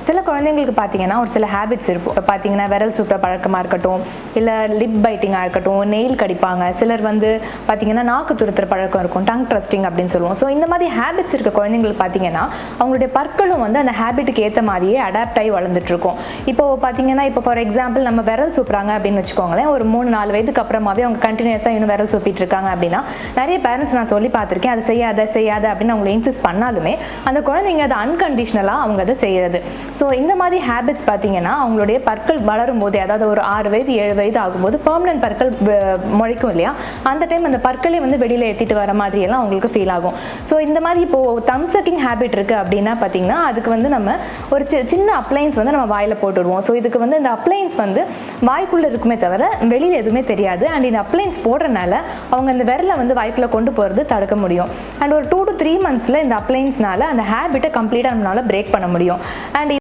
சில குழந்தைங்களுக்கு பார்த்தீங்கன்னா ஒரு சில ஹேபிட்ஸ் இருக்கும். இப்போ பார்த்தீங்கன்னா விரல் சூப்புற பழக்கமாக இருக்கட்டும், இல்லை லிப் பைட்டிங்காக இருக்கட்டும், நெயில் கடிப்பாங்க. சிலர் வந்து பார்த்தீங்கன்னா நாக்கு துருத்துற பழக்கம் இருக்கும், டங் ட்ரஸ்டிங் அப்படின்னு சொல்லுவோம். ஸோ இந்த மாதிரி ஹேபிட்ஸ் இருக்க குழந்தைங்களுக்கு பார்த்தீங்கன்னா அவங்களுடைய பற்களும் வந்து அந்த ஹேபிட்டுக்கு ஏற்ற மாதிரியே அடாப்ட் ஆகி வளர்ந்துட்டு இருக்கும். இப்போ பார்த்தீங்கன்னா இப்போ ஃபார் எக்ஸாம்பிள் நம்ம விரல் சூப்புறாங்க அப்படின்னு வச்சுக்கோங்களேன், ஒரு 3-4 வயதுக்கு அப்புறமாவே அவங்க கண்டினியூஸாக இன்னும் விரல் சூப்பிட்டு இருக்காங்க அப்படின்னா நிறைய பேரண்ட்ஸ் நான் சொல்லி பார்த்துருக்கேன், அதை செய்யாத அப்படின்னு அவங்களை இன்சிஸ்ட் பண்ணாலுமே அந்த குழந்தைங்க அதை அன்கண்டிஷனலாக அவங்க அதை செய்யறது. ஸோ இந்த மாதிரி ஹேபிட்ஸ் பார்த்தீங்கன்னா அவங்களுடைய பற்கள் வளரும் போதே, அதாவது ஒரு 6 வயது 7 வயது ஆகும்போது பெர்மனன்ட் பற்கள் முளைக்கும் இல்லையா, அந்த டைம் அந்த பற்களை வந்து வெளியில் ஏற்றிட்டு வர மாதிரி எல்லாம் அவங்களுக்கு ஃபீல் ஆகும். ஸோ இந்த மாதிரி இப்போ தம் சக்கிங் ஹேபிட் இருக்குது அப்படின்னா பார்த்தீங்கன்னா அதுக்கு வந்து நம்ம ஒரு சின்ன அப்ளைன்ஸ் வந்து நம்ம வாயில் போட்டுடுவோம். ஸோ இதுக்கு வந்து இந்த அப்ளைன்ஸ் வந்து வாய்க்குள்ளே இருக்குமே தவிர வெளியில் எதுவுமே தெரியாது. அண்ட் இந்த அப்ளைன்ஸ் போடுறதுனால அவங்க அந்த விரலை வந்து வாய்க்குள்ளே கொண்டு போகிறது தடுக்க முடியும். அண்ட் ஒரு 2 to 3 months இந்த அப்ளைன்ஸ்னால அந்த ஹேபிட்டை கம்ப்ளீட்டாக நம்மளால பிரேக் பண்ண முடியும். அண்ட்